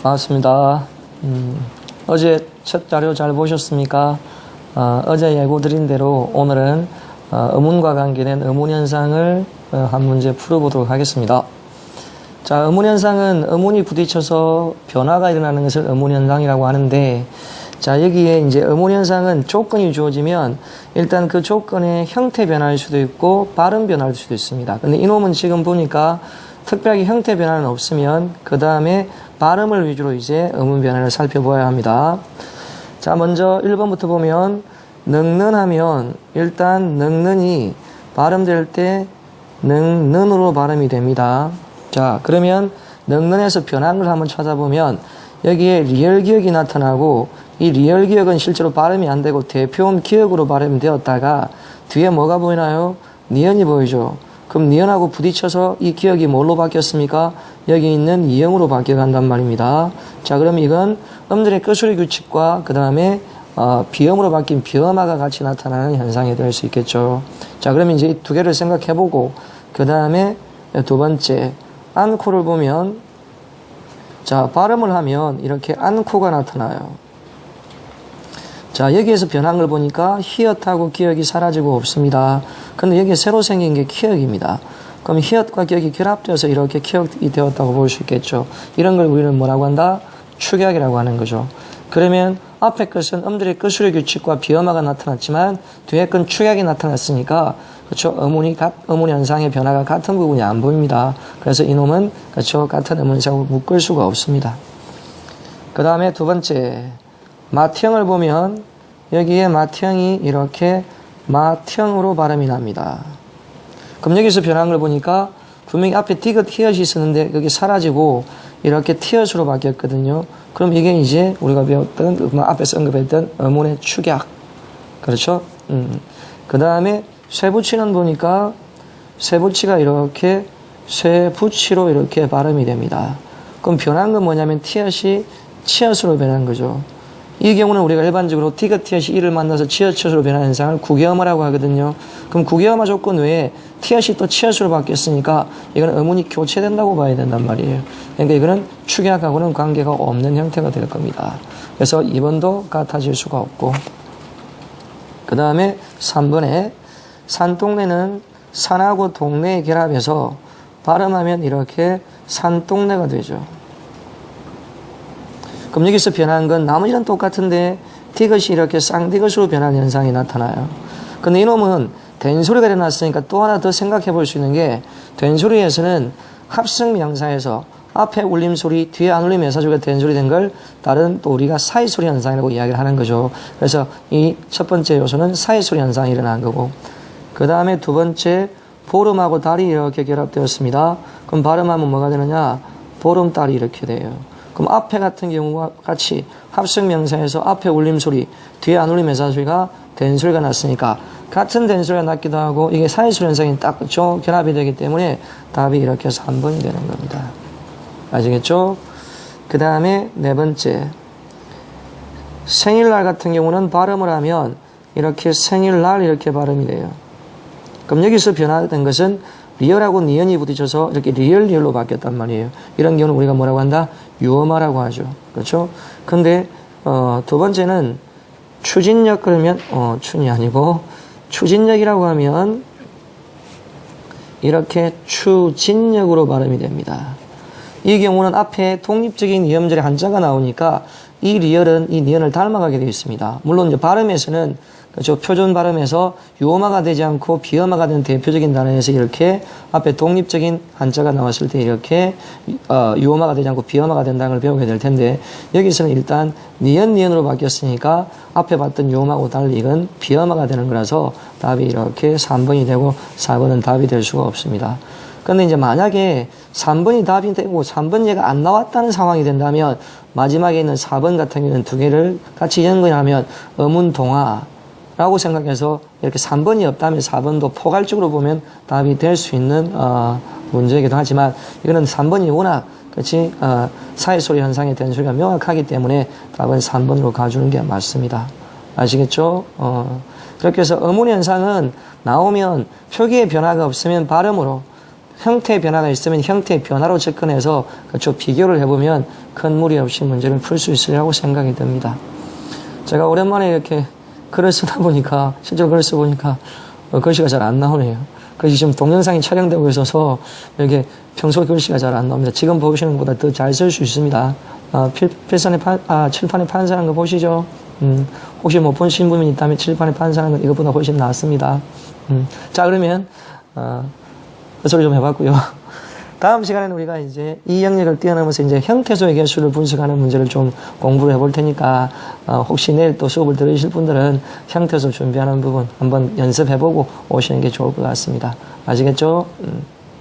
반갑습니다. 어제 첫 자료 잘 보셨습니까? 어제 예고드린 대로 오늘은 의문과 관계된 의문현상을 한 문제 풀어보도록 하겠습니다. 자, 의문현상은 의문이 부딪혀서 변화가 일어나는 것을 의문현상이라고 하는데, 자, 여기에 이제 의문현상은 조건이 주어지면 일단 그 조건의 형태 변화일 수도 있고 발음 변화일 수도 있습니다. 근데 이놈은 지금 보니까 특별하게 형태 변화는 없으면 그 다음에 발음을 위주로 이제 의문 변화를 살펴보아야 합니다. 자, 먼저 1번부터 보면 늙는하면 일단 늙는이 발음될 때 늙는으로 발음이 됩니다. 자, 그러면 늙는에서 변한 걸 한번 찾아보면 여기에 리얼 기억이 나타나고 이 리얼 기억은 실제로 발음이 안 되고 대표음 기억으로 발음이 되었다가 뒤에 뭐가 보이나요? 니은이 보이죠? 그럼 니은하고 부딪혀서 이 기억이 뭘로 바뀌었습니까? 여기 있는 이형으로 바뀌어간단 말입니다. 자, 그럼 이건 음들의 끄소리 규칙과 그 다음에 비음으로 바뀐 비음화가 같이 나타나는 현상이 될 수 있겠죠. 자, 그럼 이제 이 두 개를 생각해보고 그 다음에 두 번째 안코를 보면 자, 발음을 하면 이렇게 안코가 나타나요. 자, 여기에서 변한 걸 보니까 히읗하고 기억이 사라지고 없습니다. 근데 여기에 새로 생긴 게 키읔입니다. 그럼 히읗과 기억이 결합되어서 이렇게 키읔이 되었다고 볼 수 있겠죠. 이런 걸 우리는 뭐라고 한다? 축약이라고 하는 거죠. 그러면 앞에 것은 음들의 끄수리 규칙과 비음화가 나타났지만 뒤에 건 축약이 나타났으니까 그렇죠. 의문 현상의 변화가 같은 부분이 안 보입니다. 그래서 이놈은 그렇죠. 같은 의문 현상으로 묶을 수가 없습니다. 그 다음에 두 번째 맏형을 보면 여기에 맏형이 이렇게 맏형으로 발음이 납니다. 그럼 여기서 변한 걸 보니까 분명히 앞에 디귿 히읗이 있었는데 여기 사라지고 이렇게 티읕으로 바뀌었거든요. 그럼 이게 이제 우리가 배웠던 앞에서 언급했던 의문의 축약. 그렇죠? 그 다음에 쇠붙이는 보니까 쇠붙이가 이렇게 쇠붙이로 이렇게 발음이 됩니다. 그럼 변한 건 뭐냐면 티읕이 치읓으로 변한 거죠. 이 경우는 우리가 일반적으로 디귿 티읕이 이를 만나서 치읓으로 변하는 현상을 구개음화라고 하거든요. 그럼 구개음화 조건 외에 티읕이 또 치읓으로 바뀌었으니까 이거는 의문이 교체된다고 봐야 된단 말이에요. 그러니까 이거는 축약하고는 관계가 없는 형태가 될 겁니다. 그래서 2번도 같아질 수가 없고, 그 다음에 3번에 산동네는 산하고 동네의 결합해서 발음하면 이렇게 산동네가 되죠. 그럼 여기서 변한 건 나머지는 똑같은데 디귿이 이렇게 쌍디귿으로 변하는 현상이 나타나요. 근데 이놈은 된소리가 일어났으니까 또 하나 더 생각해 볼 수 있는 게 된소리에서는 합성명사에서 앞에 울림소리 뒤에 안 울림해서 된소리 된 걸 다른 또 우리가 사이소리 현상이라고 이야기를 하는 거죠. 그래서 이 첫 번째 요소는 사이소리 현상이 일어난 거고, 그 다음에 두 번째 보름하고 달이 이렇게 결합되었습니다. 그럼 발음하면 뭐가 되느냐? 보름달이 이렇게 돼요. 그럼 앞에 같은 경우와 같이 합성명사에서 앞에 울림소리, 뒤에 안 울림해서 소리가 된소리가 났으니까 같은 된소리가 났기도 하고 이게 사이소리 현상이 딱 그렇죠? 결합이 되기 때문에 답이 이렇게 해서 3번이 되는 겁니다. 아시겠죠? 그 다음에 네 번째 생일날 같은 경우는 발음을 하면 이렇게 생일날 이렇게 발음이 돼요. 그럼 여기서 변화된 것은 리얼하고 니은이 부딪혀서 이렇게 리얼로 바뀌었단 말이에요. 이런 경우는 우리가 뭐라고 한다? 유엄화라고 하죠. 그렇죠? 근데 두 번째는 추진력 그러면 춘이 아니고 추진력이라고 하면 이렇게 추진력으로 발음이 됩니다. 이 경우는 앞에 독립적인 이음절의 한자가 나오니까 이 리얼은 이 니은을 닮아가게 되어 있습니다. 물론 이제 발음에서는 그렇죠. 표준 발음에서 유엄화가 되지 않고 비엄화가 된 대표적인 단어에서 이렇게 앞에 독립적인 한자가 나왔을 때 이렇게 유엄화가 되지 않고 비엄화가 된다는 걸 배우게 될 텐데 여기서는 일단 니은으로 바뀌었으니까 앞에 봤던 유엄하고 달리 이건 비엄화가 되는 거라서 답이 이렇게 3번이 되고 4번은 답이 될 수가 없습니다. 근데 이제 만약에 3번이 답이 되고 3번 얘가 안 나왔다는 상황이 된다면 마지막에 있는 4번 같은 경우는 두 개를 같이 연결하면 의문동화 라고 생각해서 이렇게 3번이 없다면 4번도 포괄적으로 보면 답이 될 수 있는 문제이기도 하지만 이거는 3번이 워낙 그렇지 사이소리 현상의 된소리가 명확하기 때문에 답은 3번으로 가주는 게 맞습니다. 아시겠죠? 그렇게 해서 의문 현상은 나오면 표기의 변화가 없으면 발음으로 형태의 변화가 있으면 형태의 변화로 접근해서 그쪽 비교를 해보면 큰 무리 없이 문제를 풀 수 있으리라고 생각이 듭니다. 제가 오랜만에 이렇게 글을 쓰다 보니까, 실제로 글을 써보니까 글씨가 잘 안 나오네요. 그래서 지금 동영상이 촬영되고 있어서 이렇게 평소 글씨가 잘 안 나옵니다. 지금 보시는 것보다 더 잘 쓸 수 있습니다. 칠판에 판사하는 거 보시죠. 혹시 못 본 신부님이 있다면 칠판에 판사하는 건 이것보다 훨씬 낫습니다. 자, 그러면, 헛소리 좀 해봤고요. 다음 시간에는 우리가 이제 이 영역을 뛰어넘어서 이제 형태소의 개수를 분석하는 문제를 좀 공부를 해볼 테니까, 혹시 내일 또 수업을 들으실 분들은 형태소 준비하는 부분 한번 연습해보고 오시는 게 좋을 것 같습니다. 아시겠죠?